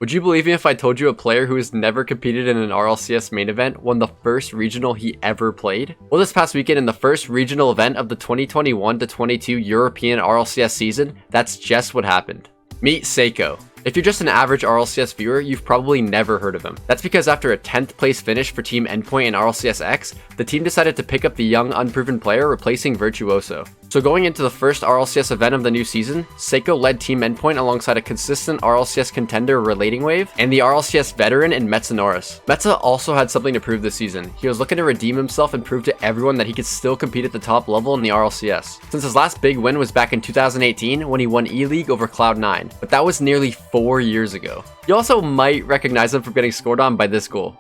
Would you believe me if I told you a player who has never competed in an RLCS main event won the first regional he ever played? Well, this past weekend in the first regional event of the 2021-22 European RLCS season, that's just what happened. Meet Seikoo. If you're just an average RLCS viewer, you've probably never heard of him. That's because after a 10th place finish for Team Endpoint in RLCS X, the team decided to pick up the young, unproven player replacing Virtuoso. So going into the first RLCS event of the new season, Seikoo led Team Endpoint alongside a consistent RLCS contender Relating Wave, and the RLCS veteran in Metza Norris. Metza also had something to prove this season. He was looking to redeem himself and prove to everyone that he could still compete at the top level in the RLCS. Since his last big win was back in 2018 when he won E-League over Cloud9, but that was nearly 4 years ago. You also might recognize him from getting scored on by this goal.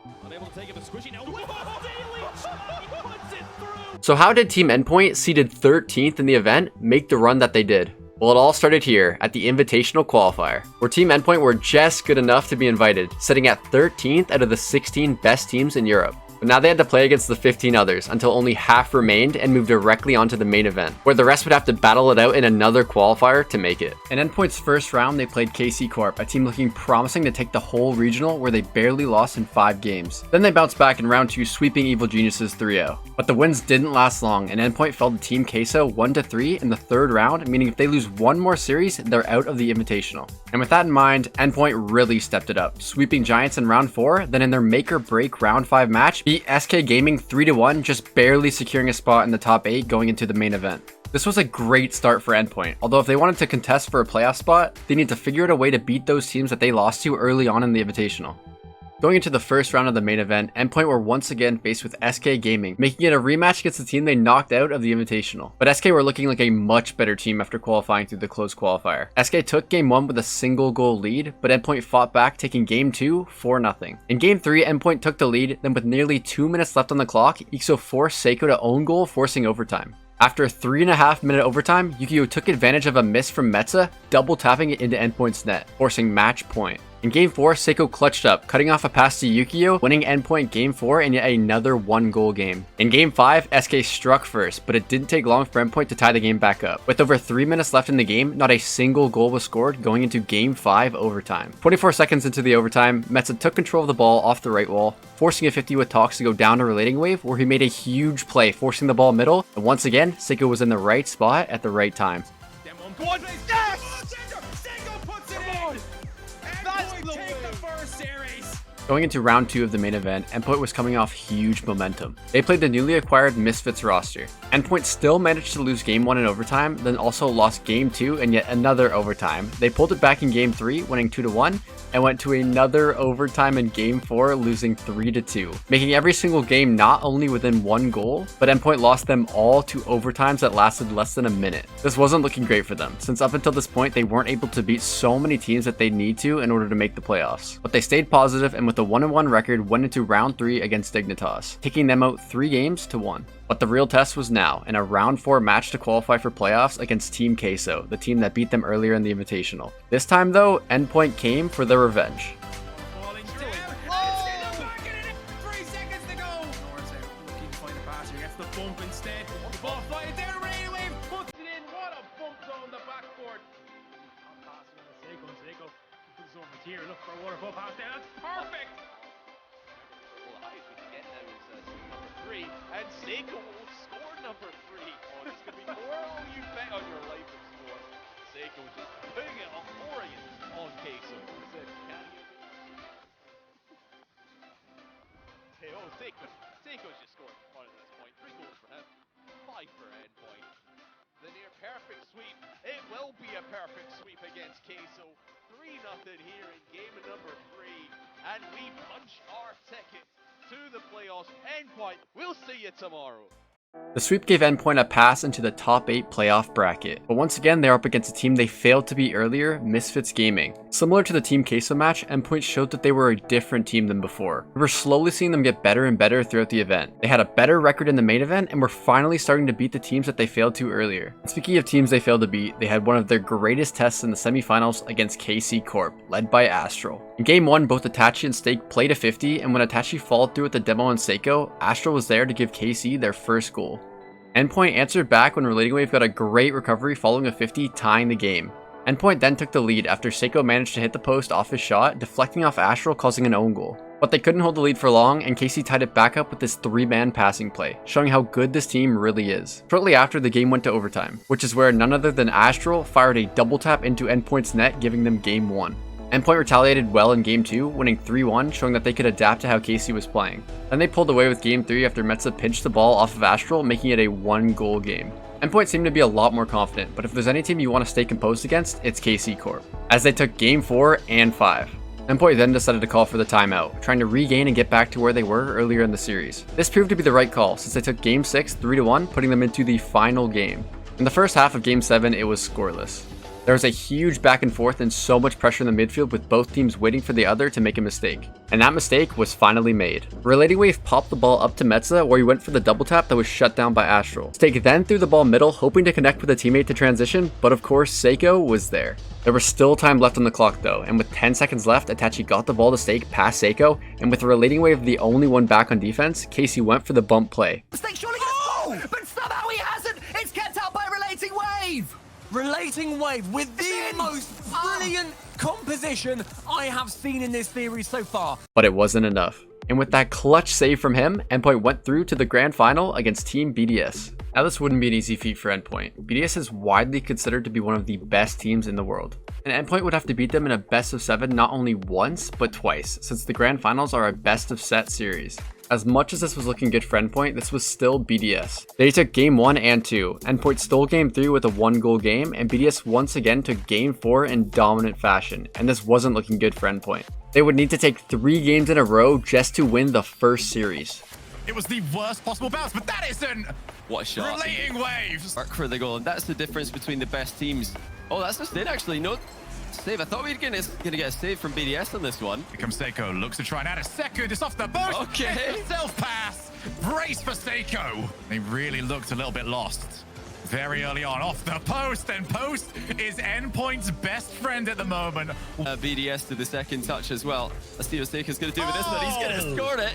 So how did Team Endpoint, seeded 13th in the event, make the run that they did? Well, it all started here, at the Invitational Qualifier, where Team Endpoint were just good enough to be invited, sitting at 13th out of the 16 best teams in Europe. But now they had to play against the 15 others until only half remained and moved directly onto the main event, where the rest would have to battle it out in another qualifier to make it. In Endpoint's first round, they played KC Corp, a team looking promising to take the whole regional where they barely lost in 5 games. Then they bounced back in round 2, sweeping Evil Geniuses 3-0. But the wins didn't last long, and Endpoint fell to Team Queso 1-3 in the 3rd round, meaning if they lose one more series, they're out of the Invitational. And with that in mind, Endpoint really stepped it up, sweeping Giants in round 4, then in their make-or-break round 5 match, beat SK Gaming 3-1, just barely securing a spot in the top 8 going into the main event. This was a great start for Endpoint, although if they wanted to contest for a playoff spot, they need to figure out a way to beat those teams that they lost to early on in the Invitational. Going into the first round of the main event, Endpoint were once again faced with SK Gaming, making it a rematch against the team they knocked out of the Invitational. But SK were looking like a much better team after qualifying through the closed qualifier. SK took game 1 with a single goal lead, but Endpoint fought back, taking game 2 4-0. In game 3, Endpoint took the lead, then with nearly 2 minutes left on the clock, Ixo forced Seikoo to own goal, forcing overtime. After a 3.5 minute overtime, Yukio took advantage of a miss from Metza, double tapping it into Endpoint's net, forcing match point. In game 4, Seikoo clutched up, cutting off a pass to Yukio, winning Endpoint game 4 and yet another 1-goal game. In game 5, SK struck first, but it didn't take long for Endpoint to tie the game back up. With over 3 minutes left in the game, not a single goal was scored going into game 5 overtime. 24 seconds into the overtime, Metza took control of the ball off the right wall, forcing a 50 with Talks to go down to Relating Wave, where he made a huge play, forcing the ball middle, and once again, Seikoo was in the right spot at the right time. Going into round 2 of the main event, Endpoint was coming off huge momentum. They played the newly acquired Misfits roster. Endpoint still managed to lose game 1 in overtime, then also lost game 2 and yet another overtime. They pulled it back in game 3, winning 2-1, and went to another overtime in game 4, losing 3-2, making every single game not only within 1 goal, but Endpoint lost them all to overtimes that lasted less than a minute. This wasn't looking great for them, since up until this point they weren't able to beat so many teams that they need to in order to make the playoffs. But they stayed positive and with a 1-1 record went into round 3 against Dignitas, taking them out 3 games to 1. But the real test was now, in a round 4 match to qualify for playoffs against Team Queso, the team that beat them earlier in the Invitational. This time though, Endpoint came for their revenge. And Seikoo will score number 3. Oh, it's going to be more all you bet on your life of score. Seikoo just putting it on Orient on Queso. Seikoo's just scored one at this point. 3 goals for him, 5 for Endpoint. The near perfect sweep. It will be a perfect sweep against Queso. 3-0 here in game number 3. And we punch our ticket to the playoffs. Endpoint, we'll see you tomorrow. The sweep gave Endpoint a pass into the top 8 playoff bracket, but once again they're up against a team they failed to beat earlier, Misfits Gaming. Similar to the Team Queso match, Endpoint showed that they were a different team than before. We were slowly seeing them get better and better throughout the event. They had a better record in the main event and were finally starting to beat the teams that they failed to earlier. And speaking of teams they failed to beat, they had one of their greatest tests in the semifinals against KC Corp, led by Astral. In game 1, both Itachi and Stake played a 50, and when Itachi followed through with the demo on Seikoo, Astral was there to give KC their first goal. Endpoint answered back when Relating Wave got a great recovery following a 50, tying the game. Endpoint then took the lead after Seikoo managed to hit the post off his shot, deflecting off Astral, causing an own goal. But they couldn't hold the lead for long, and Casey tied it back up with this 3-man passing play, showing how good this team really is. Shortly after, the game went to overtime, which is where none other than Astral fired a double tap into Endpoint's net, giving them game 1. Endpoint retaliated well in game 2, winning 3-1, showing that they could adapt to how Casey was playing. Then they pulled away with game 3 after Metza pinched the ball off of Astral, making it a 1-goal game. Endpoint seemed to be a lot more confident, but if there's any team you want to stay composed against, it's KC Corp, as they took game 4 and 5. Endpoint then decided to call for the timeout, trying to regain and get back to where they were earlier in the series. This proved to be the right call, since they took game 6 3-1, putting them into the final game. In the first half of game 7, it was scoreless. There was a huge back and forth and so much pressure in the midfield with both teams waiting for the other to make a mistake. And that mistake was finally made. Relating Wave popped the ball up to Metza where he went for the double tap that was shut down by Astral. Steak then threw the ball middle, hoping to connect with a teammate to transition, but of course Seikoo was there. There was still time left on the clock though, and with 10 seconds left, Itachi got the ball to Steak past Seikoo, and with Relating Wave the only one back on defense, Casey went for the bump play. Steak surely gets but somehow he hasn't! It's kept out by Relating Wave! Relating Wave with the most brilliant composition I have seen in this series so far. But it wasn't enough. And with that clutch save from him, Endpoint went through to the grand final against Team BDS. Now this wouldn't be an easy feat for Endpoint. BDS is widely considered to be one of the best teams in the world. And Endpoint would have to beat them in a best of 7 not only once, but twice, since the grand finals are a best of set series. As much as this was looking good for Endpoint, this was still BDS. They took game 1 and 2. Endpoint stole game 3 with a 1-goal game, and BDS once again took game 4 in dominant fashion, and this wasn't looking good for Endpoint. They would need to take 3 games in a row just to win the first series. It was the worst possible bounce, but that isn't what a shot. Relating Waves. Work for the goal, and that's the difference between the best teams. Oh, that's a save actually. No save. I thought we were gonna get a save from BDS on this one. Here comes Seikoo, looks to try and add a second. It's off the post. Okay. Self-pass. Brace for Seikoo. They really looked a little bit lost. Very early on, off the post, and post is Endpoint's best friend at the moment. BDS to the second touch as well. Let's see what Seikoo's gonna do with this one. He's gonna score it.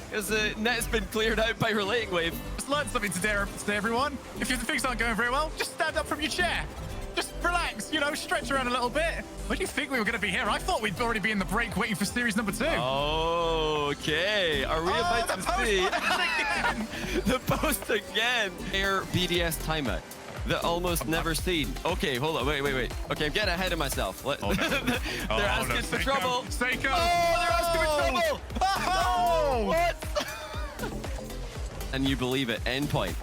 Because the net's been cleared out by Relating Wave. Just learn something today, everyone. If your things aren't going very well, just stand up from your chair. Just relax, stretch around a little bit. Where do you think we were going to be here? I thought we'd already be in the break waiting for series number 2. Okay. Are we about to see the post again? Air BDS timeout. The almost never seen. Okay, hold on. Wait. Okay, I'm getting ahead of myself. They're asking for trouble. Seikoo. Oh, they're asking for trouble. Oh! What? And you believe it, Endpoint.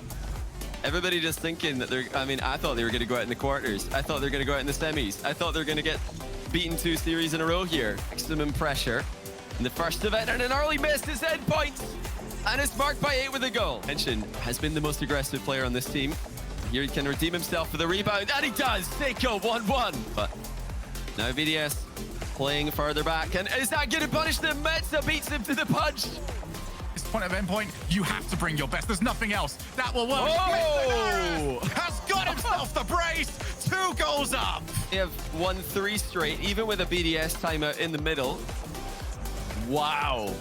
Everybody just thinking that I thought they were going to go out in the quarters. I thought they were going to go out in the semis. I thought they were going to get beaten 2 series in a row here. Maximum pressure in the first event, and an early miss is Endpoint. And it's marked by 8 with a goal. Mention has been the most aggressive player on this team. Here he can redeem himself for the rebound, and he does. Seikoo 1-1. But now VDS playing further back, and is that going to punish them? Metza beats him to the punch. Point of Endpoint, you have to bring your best. There's nothing else that will work. Oh! Has got himself the brace. 2 goals up. They have won 3 straight, even with a BDS timeout in the middle. Wow.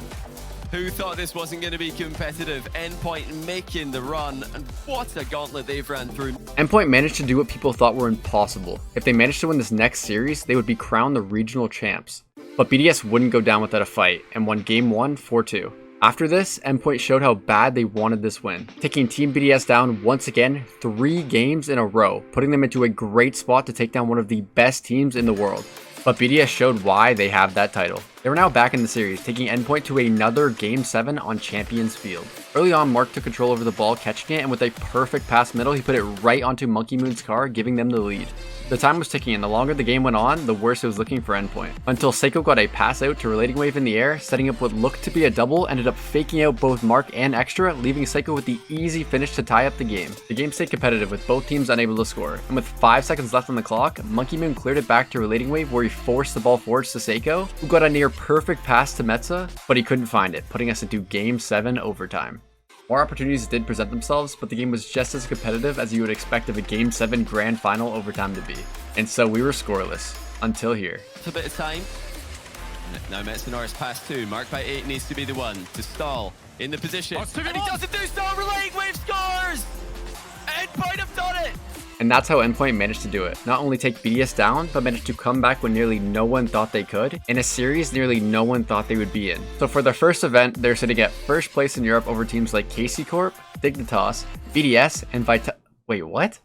Who thought this wasn't going to be competitive? Endpoint making the run, and what a gauntlet they've ran through. Endpoint managed to do what people thought were impossible. If they managed to win this next series, they would be crowned the regional champs. But BDS wouldn't go down without a fight, and won game 1 4-2. After this, Endpoint showed how bad they wanted this win, taking Team BDS down once again 3 games in a row, putting them into a great spot to take down one of the best teams in the world. But BDS showed why they have that title. They were now back in the series, taking Endpoint to another Game 7 on Champions Field. Early on, Mark took control over the ball, catching it, and with a perfect pass middle, he put it right onto Monkey Moon's car, giving them the lead. The time was ticking, and the longer the game went on, the worse it was looking for Endpoint. Until Seikoo got a pass out to Relating Wave in the air, setting up what looked to be a double, ended up faking out both Mark and Extra, leaving Seikoo with the easy finish to tie up the game. The game stayed competitive with both teams unable to score, and with 5 seconds left on the clock, Monkey Moon cleared it back to Relating Wave where he forced the ball forwards to Seikoo, who got a near perfect pass to Metza, but he couldn't find it, putting us into Game 7 overtime. More opportunities did present themselves, but the game was just as competitive as you would expect of a Game 7 grand final overtime to be. And so we were scoreless, until here. It's a bit of time. Now Metza pass 2, marked by 8 needs to be the one to stall in the position. And he doesn't do so, Relating Wave scores! Endpoint have done it! And that's how Endpoint managed to do it. Not only take BDS down, but managed to come back when nearly no one thought they could, in a series nearly no one thought they would be in. So for their first event, they're sitting at first place in Europe over teams like KC Corp, Dignitas, BDS, and Wait, what?